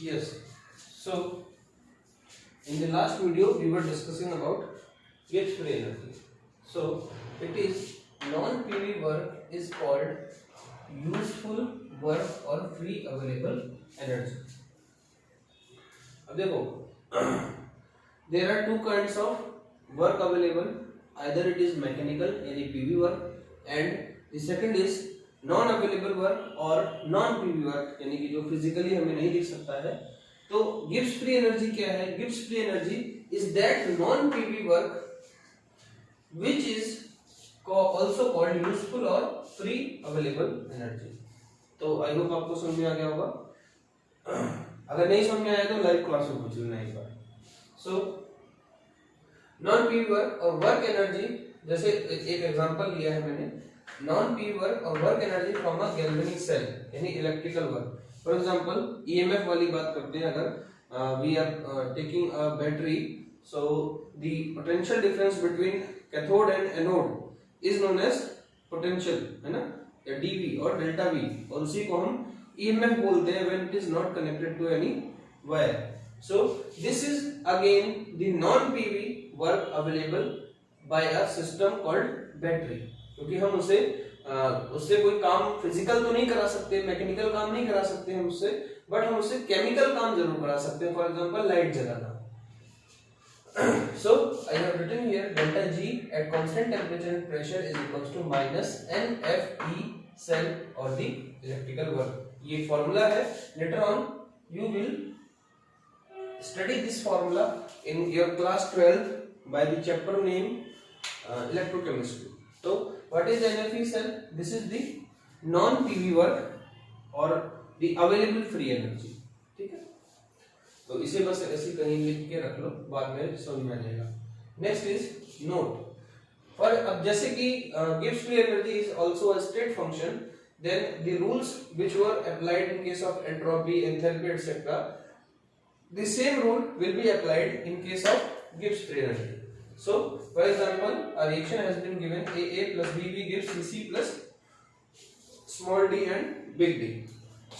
Yes. So in the last video we were discussing about Gibbs free energy. So it is non-PV work is called useful work or free available energy. अब देखो there are two kinds of work available. Either it is mechanical यानी PV work and the second is non available work और non PV work यानी कि जो physically हमें नहीं दिख सकता है. तो गिब्स फ्री एनर्जी क्या है? Gibbs free energy is that non PV work which is also called useful और फ्री अवेलेबल एनर्जी. तो आई होप आपको समझ में आ गया होगा. अगर नहीं समझ में आया तो लाइव क्लास में पूछ लेना एक बार. सो नॉन पीवी वर्क और वर्क एनर्जी, जैसे एक एग्जांपल लिया है मैंने, नॉन पीवी वर्क और work energy from a galvanic cell यानी electrical work. For example EMF वाली बात करते हैं. अगर we are taking a battery, so the potential difference between cathode and anode is known as potential, है ना, या डीवी और डेल्टा वी, और उसी को हम ईएमएफ बोलते हैं when it is not connected to any wire. So this is again the non PV work available by a system called battery. क्योंकि हम उससे कोई काम फिजिकल तो नहीं करा सकते, मैकेनिकल काम नहीं करा सकते हम उससे, बट हम उससे केमिकल काम जरूर करा सकते हैं. फॉर एग्जांपल लाइट जलाना. So I have written here delta G at constant temperature and pressure is equals to minus NFE cell or the electrical work. ये फॉर्मूला है. Later on you will study this formula in your class 12 by the chapter name electrochemistry. So what is NFE cell? This is the non-PV work or the available free energy. ठीक है, तो इसे बस ऐसे कहीं लिख के रख लो, बाद में समझ में आ जाएगा. Next is note. और अब जैसे कि Gibbs free energy is also a state function, then the rules which were applied in case of entropy, enthalpy, etc., the same rule will be applied in case of Gibbs free energy. So for example, a reaction has been given AA plus BB gives CC plus small d and big D.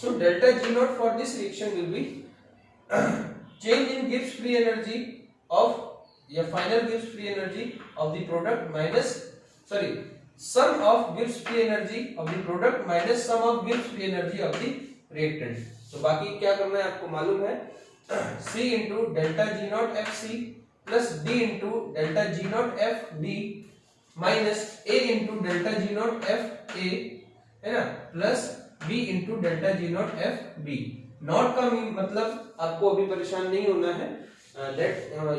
So delta G naught for this reaction will be change in Gibbs free energy of final Gibbs free energy of the product minus sum of Gibbs free energy of the product minus sum of Gibbs free energy of the reactant. तो बाकी क्या करना है आपको मालूम है. C into delta G naught FC plus D into delta G naught F D minus A into delta G naught F A, है ना, plus B into delta G naught F B. Not का मतलब आपको अभी परेशान नहीं होना है. That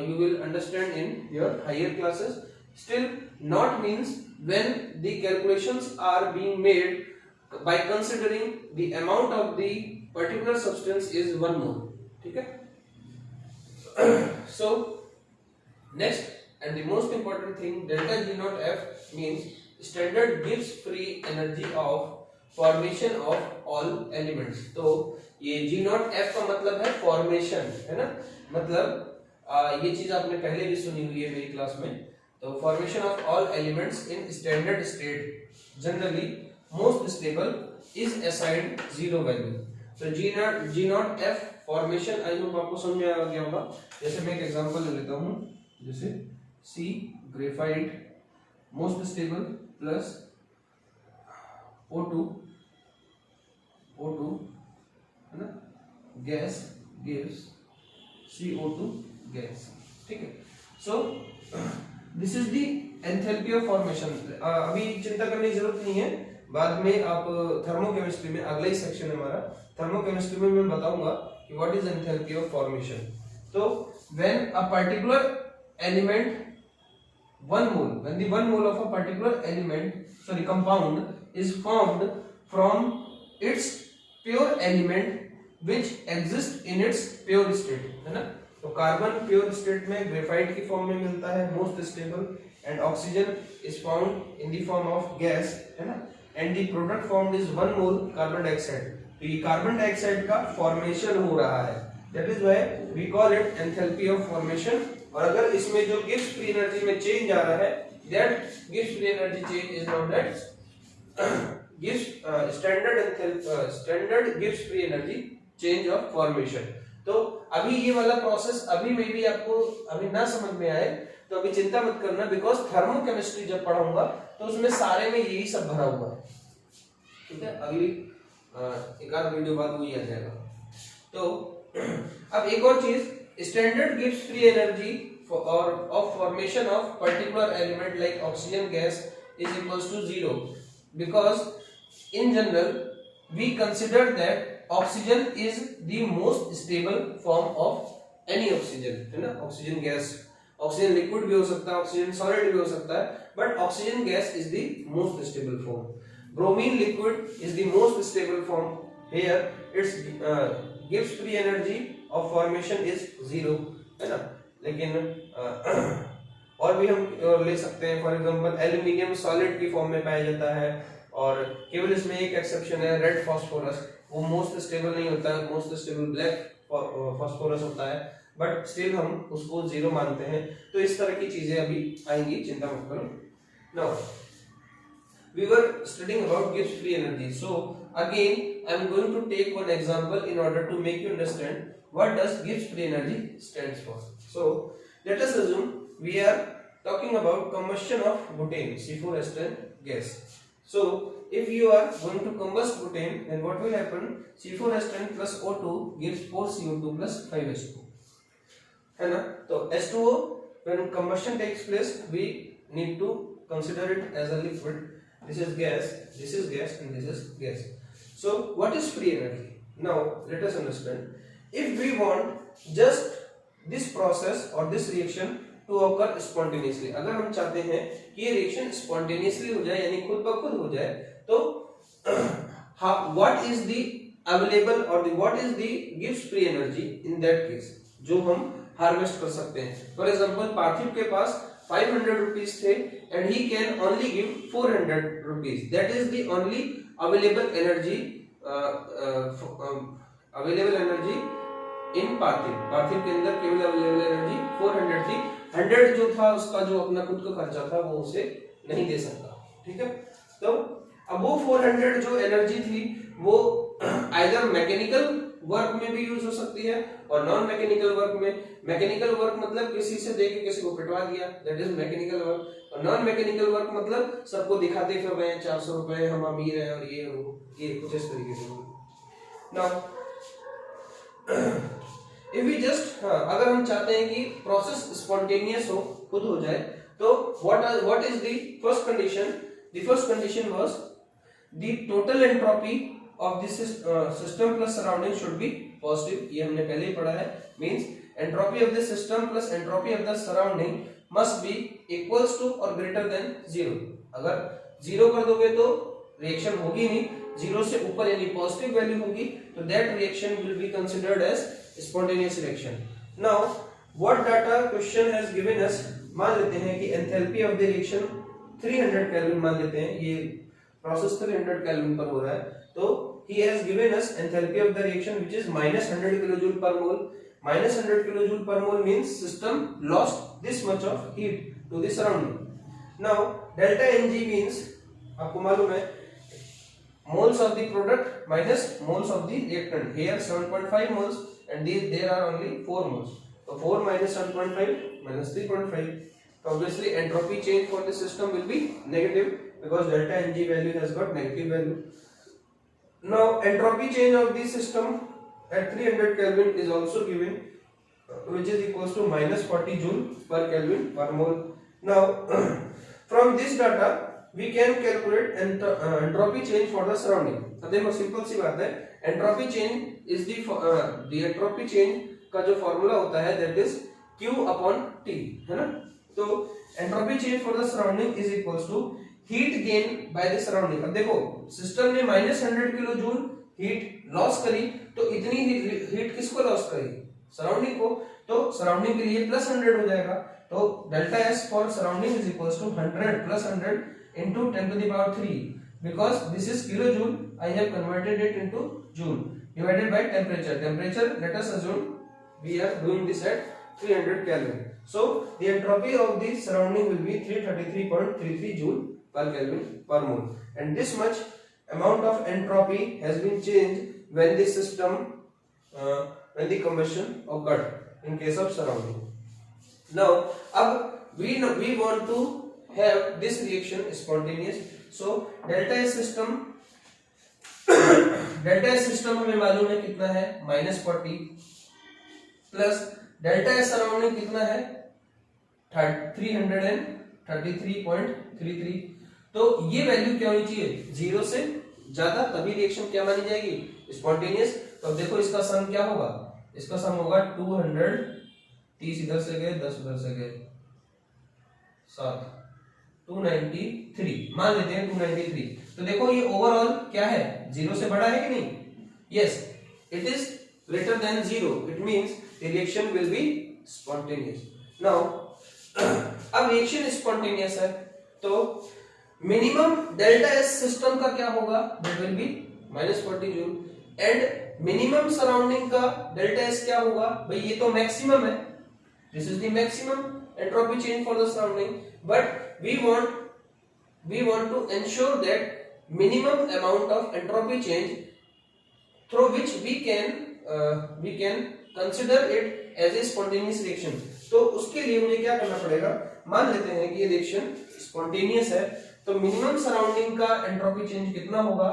you will understand in your higher classes. Still, not means when the calculations are being made by considering the amount of the particular substance is 1 mole. ठीक है. So next and the most important thing, delta G naught F means standard Gibbs free energy of formation of all elements. तो ये G naught F का मतलब है formation, है ना, मतलब ये चीज आपने पहले भी सुनी हुई है मेरी क्लास में. तो formation of all elements in standard state generally most stable is assigned 0 value. तो G naught F formation I hope आपको समझ में आ गया होगा. जैसे मैं एक एग्जांपल ले लेता हूँ, जैसे C graphite most stable plus O2 है ना, गैस गिव्स CO2 गैस. ठीक है. सो this is the enthalpy of formation. अभी चिंता करने की जरूरत नहीं है, बाद में आप थर्मोकेमिस्ट्री में, अगला ही सेक्शन है हमारा थर्मोकेमिस्ट्री में, मैं बताऊंगा कि what is enthalpy of formation. तो when a particular element 1 mole, when the 1 mole of a particular compound is formed from its pure element which exists in its pure state, है ना. तो कार्बन प्योर स्टेट में graphite की form में मिलता है, most stable, and oxygen is found in the form of gas, है ना, and the product formed is 1 mole carbon dioxide. तो ये कार्बन डाइऑक्साइड का फॉर्मेशन हो रहा है. That is why we call it enthalpy of formation. और अगर इसमें जो गिब्स फ्री एनर्जी में चेंज आ रहा है, that Gibbs free energy change is known that gives standard Gibbs free energy change of formation. तो अभी ये वाला प्रोसेस अभी में भी आपको अभी ना समझ में आए तो अभी चिंता मत करना, बिकॉज थर्मोकेमिस्ट्री जब पढ़ाऊंगा तो उसमें सारे में यही सब भरा हुआ है, ठीक है। अगली एक आध वीडियो बाद वही आ जाएगा। तो अब एक और चीज, स्टैंडर्ड गिव्स फ्री एनर्जी और of formation of particular element like oxygen gas is equals to 0 because in general we consider that oxygen is the most stable form of any oxygen, है ना। ऑक्सीजन गैस, ऑक्सीजन लिक्विड भी हो सकता है, oxygen solid भी हो सकता है, but oxygen gas is the most stable form. Bromine liquid is the most stable form, here it's gives free energy of formation is 0, है ना। लेकिन और भी हम ले सकते हैं, फॉर एग्जांपल एल्यूमिनियम सॉलिड की फॉर्म में पाया जाता है, और केवल इसमें एक एक्सेप्शन है, रेड फास्फोरस, वो मोस्ट स्टेबल नहीं होता है, मोस्ट स्टेबल ब्लैक फास्फोरस होता है, बट स्टिल हम उसको 0 मानते हैं। तो इस तरह की चीजें अभी आएंगी, चिंता मत करो। Now we were studying about Gibbs free energy, so again I am going to take one example in order to make you understand what does Gibbs free energy stands for. So let us assume we are talking about combustion of butane, C4H10 gas. So if you are going to combust butane, then what will happen? C4H10 plus O2 gives 4CO2 plus 5H2, है ना। तो H2O when combustion takes place we need to consider it as a liquid. This is gas, and this is gas. So what is free energy? Now let us understand. If we want just this process or this reaction to occur spontaneously, अगर हम चाहते हैं कि ये reaction spontaneously हो जाए, यानी खुद ब खुद हो जाए, तो what is the available or what is the gives free energy in that case, जो हम हार्वेस्ट कर सकते हैं। फॉर एग्जाम्पल पार्थिव के पास 500 rupees थे and he can only give 400 rupees. That is the only available energy in पार्थिव। पार्थिव के अंदर केवल अवेलेबल एनर्जी 400 थी, 100 जो था उसका जो अपना खुद का खर्चा था वो उसे नहीं दे सकता, ठीक है। तो अब वो 400 जो एनर्जी थी वो आइदर मैकेनिकल वर्क में भी यूज हो सकती है और नॉन मैकेनिकल वर्क में। मैकेनिकल वर्क मतलब किसी से देके किसी को पिटवा दिया, दैट इज मैकेनिकल वर्क, और नॉन मैकेनिकल वर्क मतलब सबको दिखाते फिर रहे हैं 400 रुपए हम अमीर हैं और ये वो, ये कुछ इस तरीके से। नाउ इफ वी जस्ट अगर हम चाहते हैं कि प्रोसेस स्पॉन्टेनियस हो, खुद हो जाए, तो what is the first condition? The first condition was the total entropy of this system plus surrounding should be positive. ये हमने पहले ही पढ़ा है, means entropy of the system plus entropy of the surrounding must be equals to or greater than 0. अगर 0 कर दोगे तो reaction होगी नहीं, 0 से ऊपर यानी पॉजिटिव वैल्यू होगी, तो that reaction will be considered as spontaneous reaction. Now what data question has given us, मान लेते हैं कि enthalpy of the reaction 300 kelvin मान लेते हैं, ये प्रोसेस 300 केल्विन पर हो रहा है, तो he has given us enthalpy of the reaction which is minus 100 kilojoule per mole. Minus 100 kilojoule per mole means system lost this much of heat to the surrounding. Now delta Ng means आपको मालूम है moles of the product minus moles of the reactant. Here 7.5 moles and there are only 4 moles. So 4 minus 7.5 minus 3.5. So obviously entropy change for the system will be negative because delta Ng value has got negative value. Now entropy change of the system at 300 Kelvin is also given, which is equals to minus 40 joule per Kelvin per mole. Now from this data we can calculate entropy change for the surrounding. अब देखो simple सी बात है, entropy change is the entropy change का जो formula होता है that is Q upon T, है ना। तो entropy change for the surrounding is equals to heat gain by the surrounding. अब देखो सिस्टम ने -100 किलो जूल हीट लॉस करी, तो इतनी हीट किसको लॉस करी? सराउंडिंग को, तो सराउंडिंग के लिए +100 हो जाएगा, तो delta S for surrounding is equals to 100 + 100 into 10 to the power 3 because this is kilojoule, I have converted it into joule divided by temperature. Temperature, let us assume we are doing this at 300 Kelvin. So the entropy of the surrounding will be 333.33 joule per Kelvin per mole, and this much amount of entropy has been changed when the system when the combustion occurred in case of surrounding. Now अब we want to have this reaction spontaneous. So delta S system हमें मालूम है कितना है -40 plus delta S surrounding कितना है 333.33। तो ये वैल्यू क्या होनी चाहिए 0 से ज्यादा, तभी रिएक्शन क्या मानी जाएगी स्पॉन्टेनियस। तो अब देखो इसका सम क्या होगा, इसका सम होगा 230 इधर से गए 10 उधर से गए 7 293 मान लेते हैं 293। तो देखो ये ओवरऑल क्या है 0 से बड़ा है कि नहीं, yes it is greater than 0, it means the reaction will be spontaneous. Now अब रिएक्शन स्पॉन्टेनियस है तो मिनिमम डेल्टा एस सिस्टम का क्या होगा, that will be -40 joule, and minimum surrounding का डेल्टा एस क्या होगा, भाई ये तो मैक्सिमम है, this is the maximum entropy change for the surrounding, but we want to ensure that minimum amount of entropy change through which we can consider it as a spontaneous reaction. तो उसके लिए मुझे क्या करना पड़ेगा, मान लेते हैं कि ये रिएक्शन स्पॉन्टेनियस है, तो मिनिमम सराउंडिंग का एंट्रोपी चेंज कितना होगा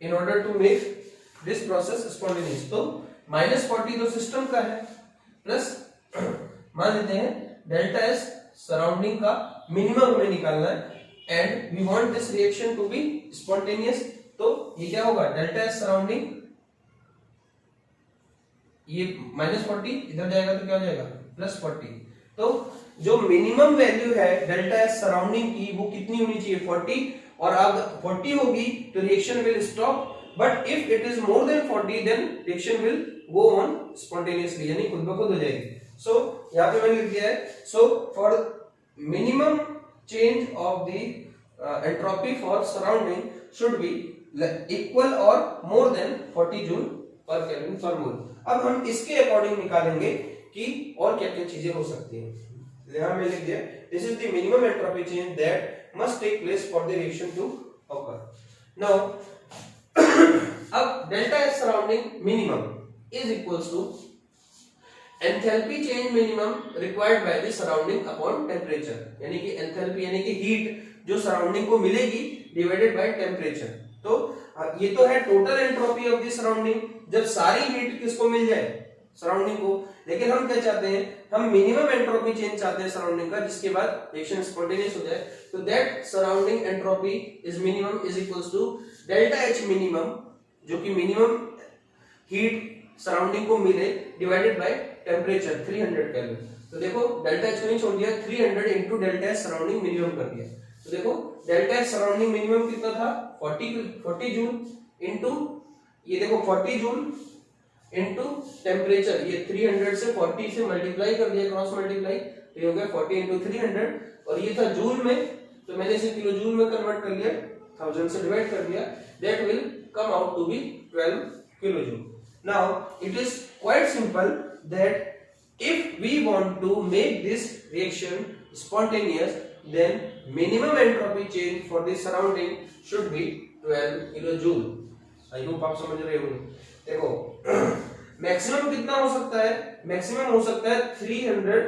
in order to make this process spontaneous। तो -40 तो सिस्टम का है, प्लस मान लेते हैं डेल्टा एस सराउंडिंग का मिनिमम हमें निकालना है, and we want this reaction to be spontaneous. तो ये क्या होगा डेल्टा एस सराउंडिंग, ये -40 इधर जाएगा तो क्या हो जाएगा +40। तो जो मिनिमम वैल्यू है डेल्टा एस सराउंडिंग की वो कितनी होनी चाहिए 40, और अब 40 होगी तो reaction will stop, but if it is more than 40 then reaction will go on spontaneously, यानी खुद ब खुद हो जाएगी। सो यहाँ पे मैंने लिख दिया है, so for minimum change of the entropy for surrounding should be equal और more than 40 joule per kelvin per mole. अब हम इसके अकॉर्डिंग निकालेंगे कि और क्या क्या चीजें हो सकती हैं। यहां में लिख दिया this is the minimum entropy change that must take place for the reaction to occur. Now अब delta S surrounding minimum is equals to enthalpy change minimum required by the surrounding upon temperature, यानी कि enthalpy यानी कि heat जो surrounding को मिलेगी divided by temperature. तो ये तो है total entropy of the surrounding, जब सारी हीट किसको मिल जाए सराउंडिंग को, लेकिन हम क्या चाहते हैं, हम मिनिमम एंट्रोपी चेंज चाहते हैं सराउंडिंग का, जिसके बाद रिएक्शन स्पॉन्टेनियस हो जाए। तो that surrounding entropy is minimum is equals to delta H minimum, जो कि मिनिमम हीट सराउंडिंग को मिले डिवाइडेड बाय टेंपरेचर 300 केल्विन। तो देखो डेल्टा एच को नहीं छोड़ दिया, 300 into delta H surrounding minimum कर दिया। तो देखो डेल्टा एच सराउंडिंग मिनिमम कितना था 40 जूल इनटू ये देखो 40 जूल इनटू टेम्परेचर, ये 300 से 40 से मल्टीप्लाई कर दिया, क्रॉस मल्टीप्लाई, तो ये हो गया 40 इनटू 300, और ये था जूल में, तो मैंने इसे किलो जूल में कन्वर्ट कर लिया, 1000 से डिवाइड कर दिया, that will come out to be 12 kilo joule. Now it is quite simple that if we want to make this reaction spontaneous, then minimum entropy change for the surrounding should be 12 kilojoule। I hope आप समझ रहे होंगे। देखो maximum कितना हो सकता है, maximum हो सकता है 300,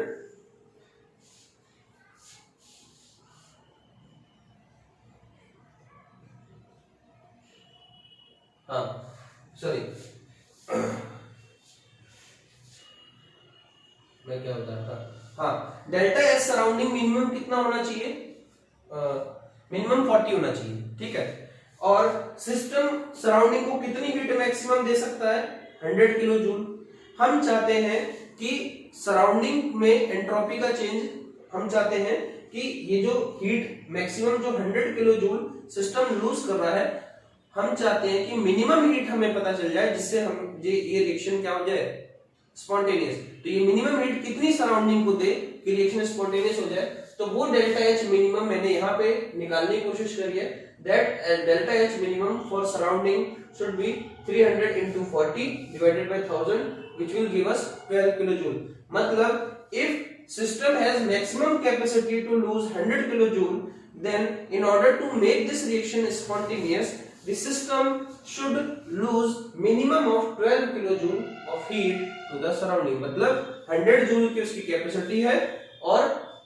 हाँ सॉरी मैं क्या बता रहा था, हाँ डेल्टा एस सराउंडिंग मिनिमम कितना होना चाहिए, मिनिमम 40 होना चाहिए, ठीक है। और सिस्टम सराउंडिंग को कितनी हीट मैक्सिमम दे सकता है 100 किलो जूल। हम चाहते हैं कि सराउंडिंग में एंट्रोपी का चेंज, हम चाहते हैं कि ये जो हीट मैक्सिमम जो 100 किलो जूल सिस्टम लूज कर रहा है, हम चाहते हैं कि मिनिमम हीट हमें पता चल जाए, जिससे हम ये रिएक्शन क्या हो जाए स्पॉन्टेनियस। तो ये मिनिमम हीट कितनी सराउंडिंग को दे कि रिएक्शन स्पॉन्टेनियस हो जाए, तो वो डेल्टा एच मिनिमम मैंने यहाँ पे निकालने की कोशिश करी है। That delta H minimum for surrounding should B 300 into 40 divided by 1000 which will give us 12 kilojoule। मतलब if system has maximum capacity to lose 100 kilojoule, then in order to make this reaction spontaneous the system should lose minimum of 12 kilojoule of heat to the surrounding। मतलब 100 joule की उसकी capacity है और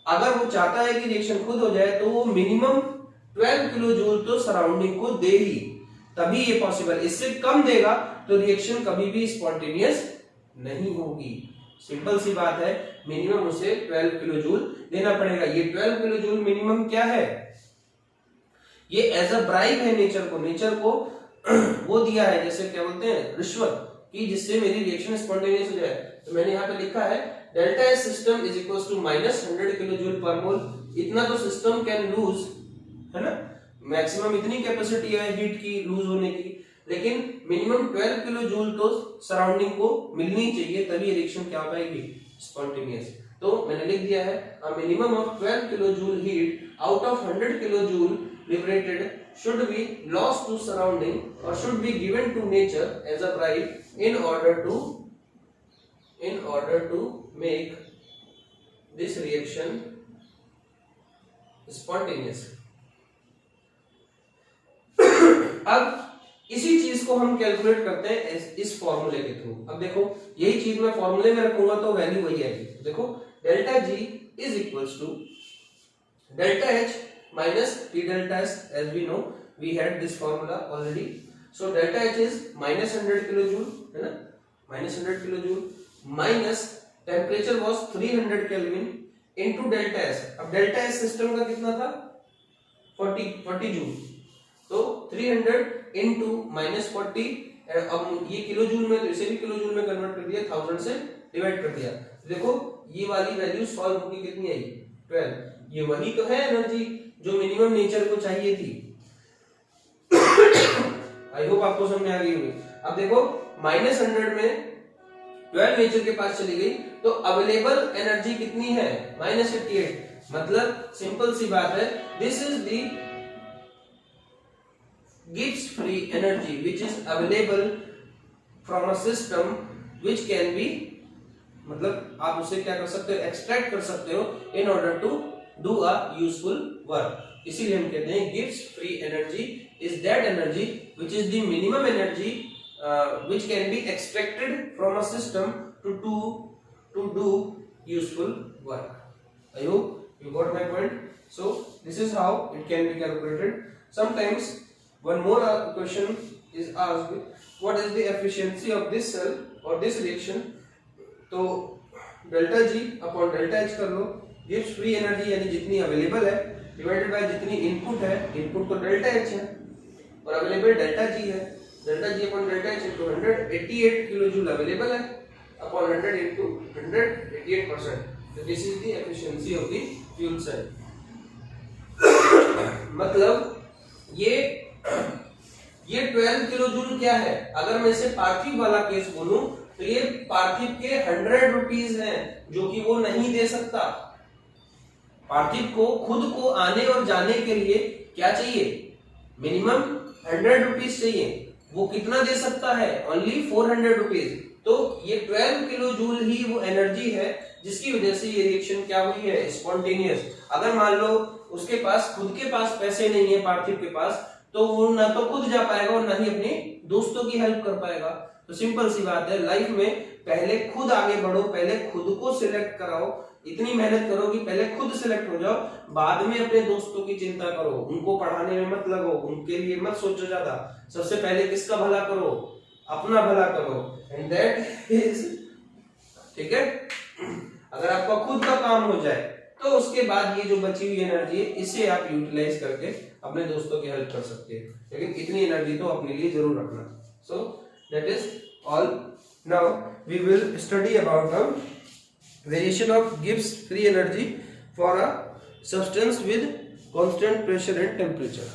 अगर वो चाहता है कि रिएक्शन खुद हो जाए तो वो मिनिमम 12 किलोजूल तो सराउंडिंग को दे ही, तभी ये पॉसिबल। इससे कम देगा तो रिएक्शन कभी भी स्पॉन्टेनियस नहीं होगी। सिंपल सी बात है, मिनिमम उसे 12 किलोजूल देना पड़ेगा। ये 12 किलोजूल मिनिमम क्या है, ये एज अ ब्राइब है नेचर को वो दिया है, जैसे क्या बोलते हैं, रिश्वत, कि जिससे मेरी रिएक्शन स्पॉन्टेनियस हो जाए। तो मैंने यहाँ पे लिखा है delta S system is equal to -100 kilojoule per mole. इतना तो सिस्टम कैन लूज, है ना, मैक्सिमम इतनी कैपेसिटी है हीट की लूज होने की, लेकिन मिनिमम 12 किलोजूल तो सराउंडिंग को मिलनी चाहिए, तभी रिएक्शन क्या हो पाएगी, स्पॉन्टेनियस। तो मैंने लिख दिया है a minimum of 12 kilojoule heat out of 100 kilojoule liberated should be lost to surrounding or should be given to nature as a bribe in order to make this reaction spontaneous। अब इसी चीज को हम कैलकुलेट करते हैं इस फॉर्मूले के थ्रू। अब देखो यही चीज मैं फॉर्मूले में रखूंगा तो वैल्यू वही आएगी। देखो delta G is equals to delta H minus T delta S, as we know we had this formula already। So delta H is -100 kilojoule, है ना, -100 kilojoule minus temperature was 300 Kelvin into delta S। अब delta S system का कितना था, 40 joule, तो 300 into -40, अब ये kilo joule में, तो इसे भी किलो जूल में कन्वर्ट कर दिया, 1000 से डिवाइड कर दिया। देखो ये वाली वैल्यू सॉल्व होगी, कितनी आई, 12। ये वही तो है एनर्जी जो मिनिमम नेचर को चाहिए थी। आई होप आपको समझ में आ गई होगी। अब देखो -100 में 12 नेचर के पास चली गई तो अवेलेबल एनर्जी कितनी है, -88। मतलब सिंपल सी बात है, this is the Gibbs free energy which is available from a system which can be, मतलब आप उसे क्या कर सकते हो, एक्सट्रैक्ट कर सकते हो in order to do a useful work। इसीलिए हम कहते हैं gives free energy is that energy which is the minimum energy which can be extracted from a system to do useful work। I hope you got my point। So this is how it can be calculated। Sometimes one more question is asked, what is the efficiency of this cell or this reaction। तो delta G upon delta H कर लो, gives free energy यानी जितनी available है divided by जितनी input है, input तो delta H है और अवेलेबल डेल्टा जी है, delta G upon delta H into 188 kilojoule available है अपॉन 100 इनटू 188%। तो this is the efficiency of the fuel cell. मतलब ये 12 किलोजूल क्या है, अगर मैं इसे पार्थिव वाला केस बोलूं तो ये पार्थिव के 100 रुपीज हैं जो कि वो नहीं दे सकता। पार्थिव को खुद को आने और जाने के लिए क्या चाहिए, मिनिमम 100 रुपीज चाहिए, वो कितना दे सकता है, ओनली 400 रुपीज। तो ये 12 किलो जूल ही वो एनर्जी है जिसकी वजह से ये रिएक्शन क्या हुई है, स्पॉन्टेनियस। अगर मान लो उसके पास खुद के पास पैसे नहीं है पार्थिव के पास, तो वो ना तो खुद जा पाएगा और ना ही अपने दोस्तों की हेल्प कर पाएगा। तो सिंपल सी बात है, लाइफ में पहले खुद आगे बढ़ो, पहले खुद को सिलेक्ट कराओ, इतनी मेहनत करो कि पहले खुद सिलेक्ट हो जाओ, बाद में अपने दोस्तों की चिंता करो, उनको पढ़ाने में मत लगो, उनके लिए मत सोचो ज्यादा, सबसे पहले किसका भला करो, अपना भला करो, एंड दैट इज, ठीक है। अगर आपका खुद का काम हो जाए तो उसके बाद ये जो बची हुई एनर्जी है इसे आप यूटिलाइज करके अपने दोस्तों की हेल्प कर सकते हैं, लेकिन इतनी एनर्जी तो अपने लिए जरूर रखना। So that is all. Now we will study about the variation of Gibbs free energy for a substance with constant pressure and temperature।